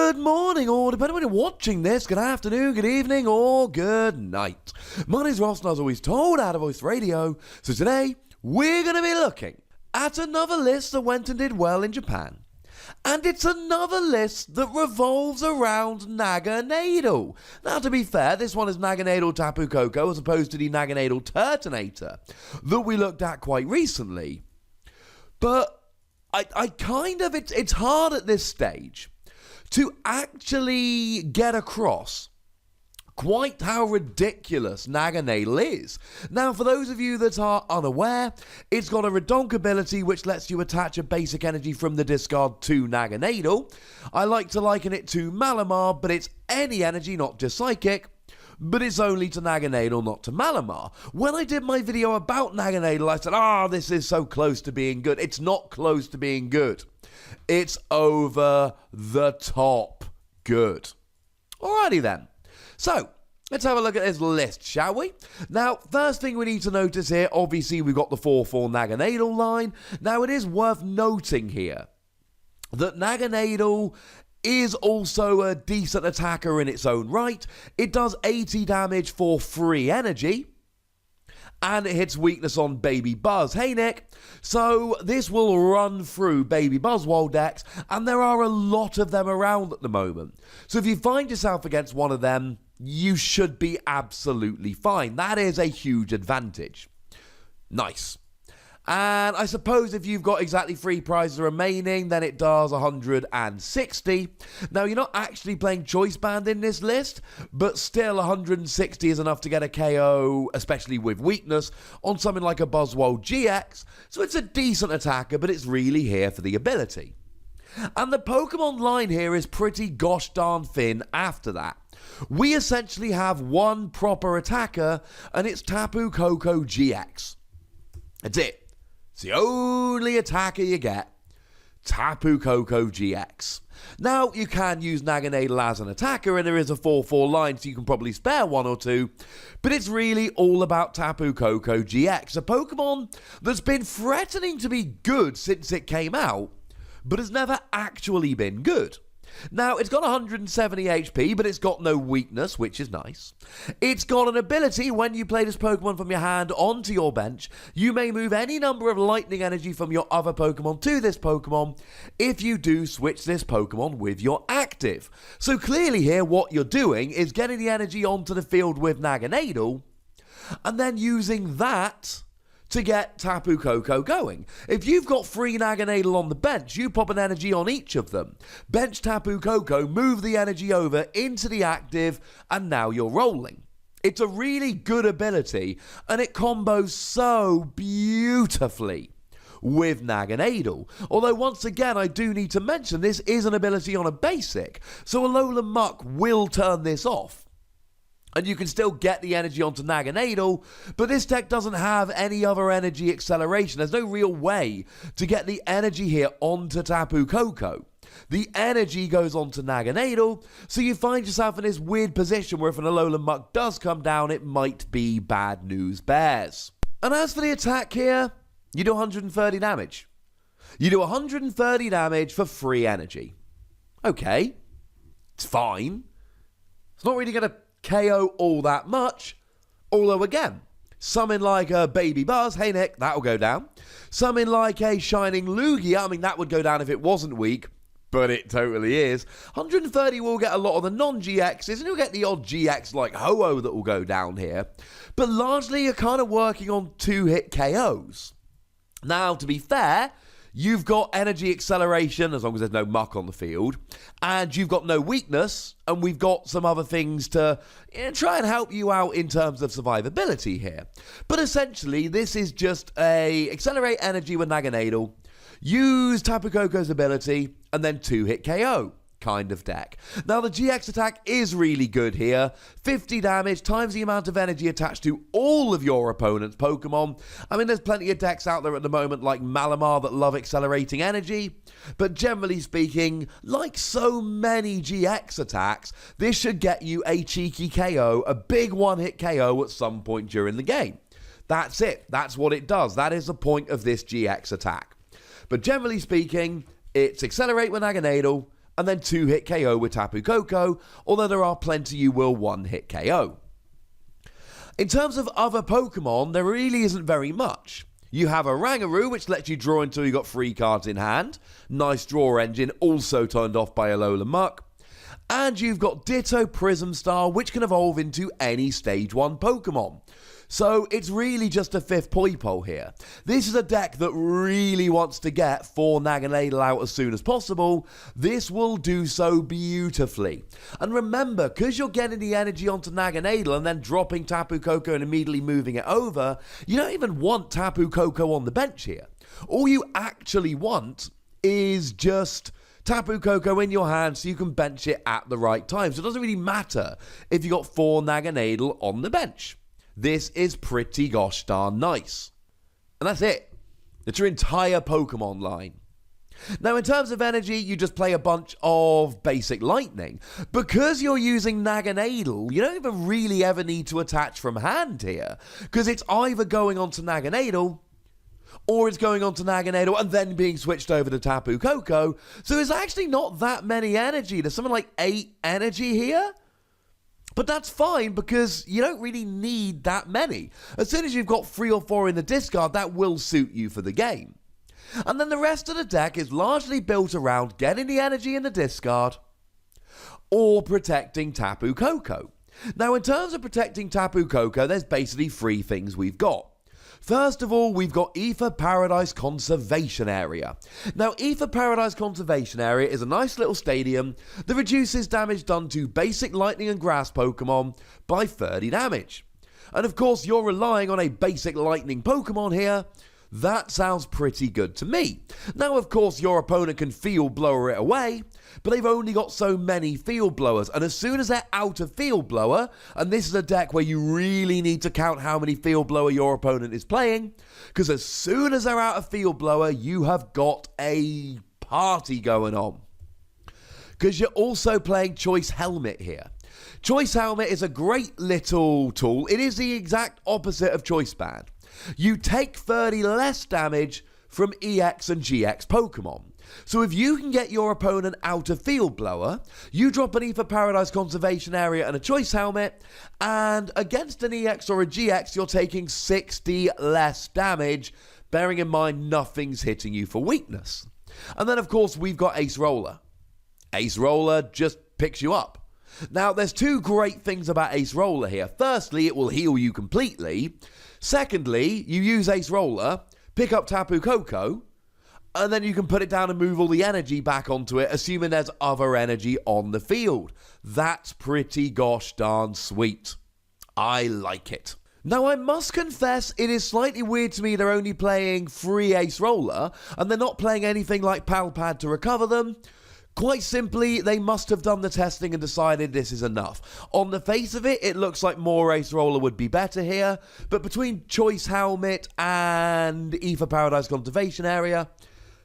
Good morning, or depending on when you're watching this, good afternoon, good evening, or good night. My name's Ross, and as always told, Out of Voice Radio. So today, we're going to be looking at another list that went and did well in Japan. And it's another list that revolves around Naganadel. Now, to be fair, this one is Naganadel Tapu Koko as opposed to the Naganadel Turtonator that we looked at quite recently. But it's hard at this stage to actually get across quite how ridiculous Naganadel is. Now, for those of you that are unaware, it's got a redonk ability which lets you attach a basic energy from the discard to Naganadel. I like to liken it to Malamar, but it's any energy, not just psychic. But it's only to Naganadel, not to Malamar. When I did my video about Naganadel, I said, this is so close to being good. It's not close to being good. It's over the top good. Alrighty then. So, let's have a look at this list, shall we? Now, first thing we need to notice here, obviously we've got the 4-4 Naganadel line. Now, it is worth noting here that Naganadel is also a decent attacker in its own right. It does 80 damage for free energy, and it hits weakness on Baby Buzz. Hey Nick, so this will run through Baby Buzzwole decks, and there are a lot of them around at the moment. So if you find yourself against one of them, you should be absolutely fine. That is a huge advantage. Nice. And I suppose if you've got exactly 3 prizes remaining, then it does 160. Now, you're not actually playing Choice Band in this list, but still 160 is enough to get a KO, especially with weakness, on something like a Buzzwole GX. So it's a decent attacker, but it's really here for the ability. And the Pokemon line here is pretty gosh darn thin after that. We essentially have one proper attacker, and it's Tapu Koko GX. That's it. It's the only attacker you get, Tapu Koko GX. Now, you can use Naganadel as an attacker, and there is a 4-4 line, so you can probably spare 1 or 2, but it's really all about Tapu Koko GX, a Pokemon that's been threatening to be good since it came out, but has never actually been good. Now, it's got 170 HP, but it's got no weakness, which is nice. It's got an ability, when you play this Pokemon from your hand onto your bench, you may move any number of lightning energy from your other Pokemon to this Pokemon. If you do, switch this Pokemon with your active. So clearly here, what you're doing is getting the energy onto the field with Naganadel, and then using that to get Tapu Koko going. If you've got 3 Naganadel on the bench, you pop an energy on each of them. Bench Tapu Koko, move the energy over into the active, and now you're rolling. It's a really good ability, and it combos so beautifully with Naganadel. Although, once again, I do need to mention this is an ability on a basic, so Alolan Muck will turn this off. And you can still get the energy onto Naganadel, but this deck doesn't have any other energy acceleration. There's no real way to get the energy here onto Tapu Koko. The energy goes onto Naganadel, so you find yourself in this weird position where if an Alolan Muck does come down, it might be bad news bears. And as for the attack here, you do 130 damage. You do 130 damage for free energy. Okay, it's fine. It's not really going to KO all that much, although again, something like a Baby Buzz, hey Nick, that'll go down. Something like a Shining Lugia, I mean that would go down if it wasn't weak, but it totally is. 130 will get a lot of the non-GXs, and you'll get the odd GX like Ho-Oh that will go down here, but largely you're kind of working on 2-hit KOs. Now, to be fair, you've got energy acceleration, as long as there's no muck on the field, and you've got no weakness, and we've got some other things to try and help you out in terms of survivability here. But essentially, this is just a accelerate energy with Naganadel, use Tapu Koko's ability, and then 2-hit KO kind of deck. Now, the GX attack is really good here. 50 damage times the amount of energy attached to all of your opponent's Pokemon. I mean, there's plenty of decks out there at the moment like Malamar that love accelerating energy, but generally speaking, like so many GX attacks, this should get you a cheeky KO, a big one-hit KO at some point during the game. That's it. That's what it does. That is the point of this GX attack. But generally speaking, it's accelerate with Naganadel, and then 2-hit KO with Tapu Koko, although there are plenty you will 1-hit KO. In terms of other Pokemon, there really isn't very much. You have a Rangaroo, which lets you draw until you got 3 cards in hand. Nice draw engine, also turned off by Alola Muck. And you've got Ditto Prism Star, which can evolve into any Stage 1 Pokemon. So it's really just a 5th Poipole here. This is a deck that really wants to get 4 Naganadel out as soon as possible. This will do so beautifully. And remember, because you're getting the energy onto Naganadel and then dropping Tapu Koko and immediately moving it over, you don't even want Tapu Koko on the bench here. All you actually want is just Tapu Koko in your hand so you can bench it at the right time. So it doesn't really matter if you got 4 Naganadel on the bench. This is pretty gosh darn nice. And that's it. It's your entire Pokemon line. Now, in terms of energy, you just play a bunch of basic lightning. Because you're using Naganadel, you don't even really ever need to attach from hand here. Because it's either going on to Naganadel, or it's going on to Naganadel and then being switched over to Tapu Koko. So there's actually not that many energy. There's something like 8 energy here. But that's fine because you don't really need that many. As soon as you've got 3 or 4 in the discard, that will suit you for the game. And then the rest of the deck is largely built around getting the energy in the discard or protecting Tapu Koko. Now, in terms of protecting Tapu Koko, there's basically 3 things we've got. First of all, we've got Aether Paradise Conservation Area. Now, Aether Paradise Conservation Area is a nice little stadium that reduces damage done to basic lightning and grass Pokemon by 30 damage. And of course, you're relying on a basic lightning Pokemon here. That sounds pretty good to me. Now, of course, your opponent can Field Blower it away, but they've only got so many Field Blowers, and as soon as they're out of Field Blower, and this is a deck where you really need to count how many Field Blower your opponent is playing, because as soon as they're out of Field Blower, you have got a party going on. Because you're also playing Choice Helmet here. Choice Helmet is a great little tool. It is the exact opposite of Choice Band. You take 30 less damage from EX and GX Pokemon. So if you can get your opponent out of Field Blower, you drop an Aether Paradise Conservation Area and a Choice Helmet, and against an EX or a GX, you're taking 60 less damage, bearing in mind nothing's hitting you for weakness. And then, of course, we've got Ace Roller. Ace Roller just picks you up. Now, there's 2 great things about Ace Roller here. Firstly, it will heal you completely. Secondly, you use Ace Roller, pick up Tapu Koko, and then you can put it down and move all the energy back onto it, assuming there's other energy on the field. That's pretty gosh darn sweet. I like it. Now, I must confess, it is slightly weird to me they're only playing free Ace Roller, and they're not playing anything like Palpad to recover them. Quite simply, they must have done the testing and decided this is enough. On the face of it, it looks like more Ace Roller would be better here, but between Choice Helmet and Aether Paradise Conservation Area,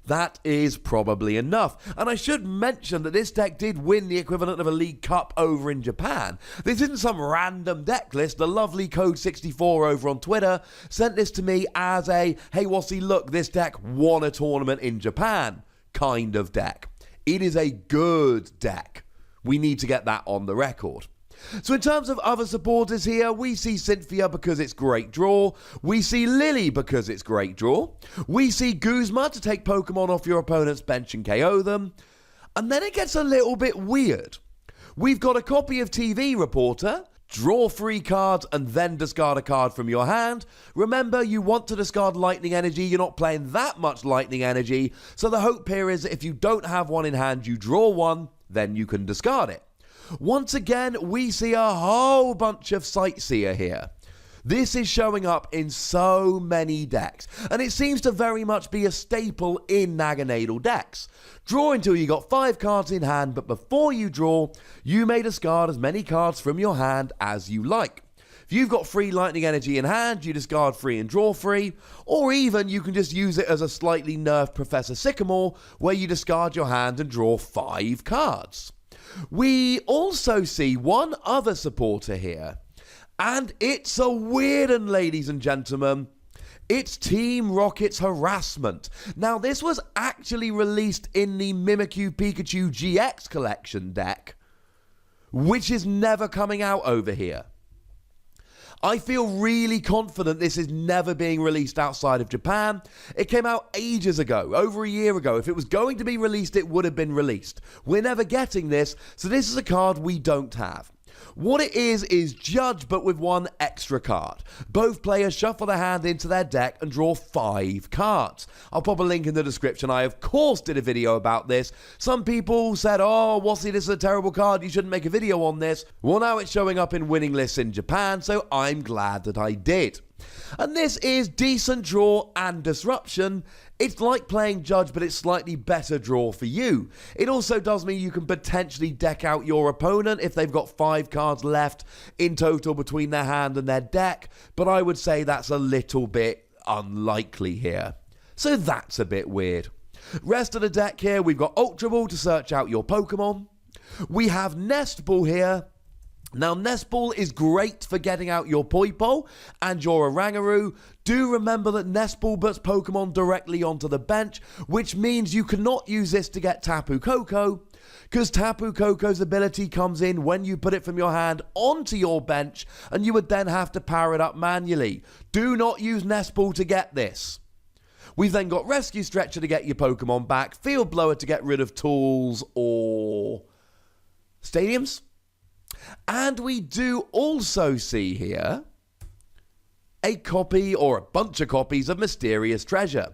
that is probably enough. And I should mention that this deck did win the equivalent of a League Cup over in Japan. This isn't some random deck list. The lovely Code64 over on Twitter sent this to me as a, hey Wassy, look, this deck won a tournament in Japan kind of deck. It is a good deck. We need to get that on the record. So in terms of other supporters here, we see Cynthia because it's great draw. We see Lily because it's great draw. We see Guzma to take Pokemon off your opponent's bench and KO them. And then it gets a little bit weird. We've got a copy of TV Reporter, draw 3 cards and then discard a card from your hand. Remember, you want to discard lightning energy. You're not playing that much lightning energy. So the hope here is that if you don't have one in hand, you draw 1, then you can discard it. Once again, we see a whole bunch of Sightseer here. This is showing up in so many decks, and it seems to very much be a staple in Naganadel decks. Draw until you got 5 cards in hand, but before you draw, you may discard as many cards from your hand as you like. If you've got 3 lightning energy in hand, you discard 3 and draw 3, or even you can just use it as a slightly nerfed Professor Sycamore, where you discard your hand and draw 5 cards. We also see one other supporter here, and it's a weird one, ladies and gentlemen. It's Team Rocket's Harassment. Now, this was actually released in the Mimikyu Pikachu GX collection deck, which is never coming out over here. I feel really confident this is never being released outside of Japan. It came out ages ago, over a year ago. If it was going to be released, it would have been released. We're never getting this, so this is a card we don't have. What it is Judge, but with one extra card. Both players shuffle their hand into their deck and draw 5 cards. I'll pop a link in the description. I, of course, did a video about this. Some people said, oh, Wassy, this is a terrible card. You shouldn't make a video on this. Well, now it's showing up in winning lists in Japan, so I'm glad that I did. And this is decent draw and disruption. It's like playing Judge, but it's slightly better draw for you. It also does mean you can potentially deck out your opponent if they've got 5 cards left in total between their hand and their deck, but I would say that's a little bit unlikely here. So that's a bit weird. Rest of the deck here, we've got Ultra Ball to search out your Pokemon. We have Nest Ball here. Now, Nest Ball is great for getting out your Poipole and your Orangaroo. Do remember that Nest Ball puts Pokemon directly onto the bench, which means you cannot use this to get Tapu Koko, because Tapu Koko's ability comes in when you put it from your hand onto your bench, and you would then have to power it up manually. Do not use Nest Ball to get this. We've then got Rescue Stretcher to get your Pokemon back, Field Blower to get rid of tools or stadiums. And we do also see here a copy or a bunch of copies of Mysterious Treasure.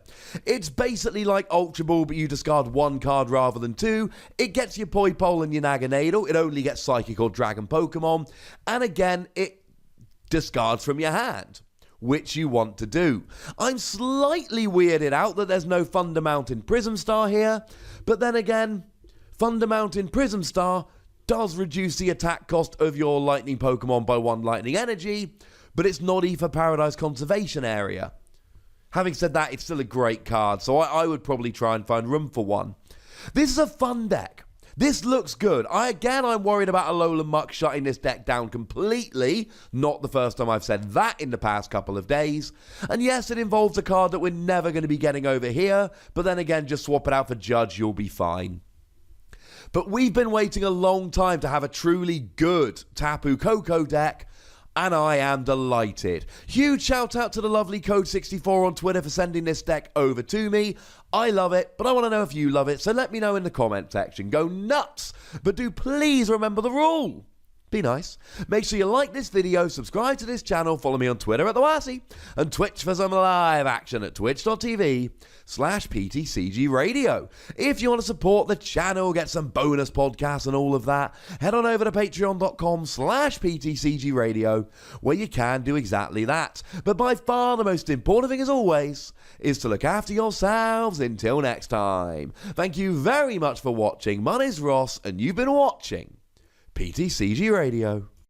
It's basically like Ultra Ball, but you discard 1 card rather than 2. It gets your Poipole and your Naganadel. It only gets Psychic or Dragon Pokemon. And again, it discards from your hand, which you want to do. I'm slightly weirded out that there's no Thunder Mountain Prism Star here. But then again, Thunder Mountain Prism Star does reduce the attack cost of your lightning Pokemon by 1 lightning energy, but it's not Ether Paradise Conservation Area. Having said that, it's still a great card, so I would probably try and find room for one. This is a fun deck. This looks good. I'm worried about Alolan Muck shutting this deck down completely. Not the first time I've said that in the past couple of days. And yes, it involves a card that we're never going to be getting over here, but then again, just swap it out for Judge, you'll be fine. But we've been waiting a long time to have a truly good Tapu Koko deck, and I am delighted. Huge shout out to the lovely Code64 on Twitter for sending this deck over to me. I love it, but I want to know if you love it, so let me know in the comment section. Go nuts! But do please remember the rule. Be nice. Make sure you like this video, subscribe to this channel, follow me on Twitter at @TheWassy, and Twitch for some live action at twitch.tv/PTCGRadio. If you want to support the channel, get some bonus podcasts and all of that, head on over to patreon.com/PTCGRadio, where you can do exactly that. But by far the most important thing, as always, is to look after yourselves until next time. Thank you very much for watching. My name's Ross, and you've been watching PTCG Radio.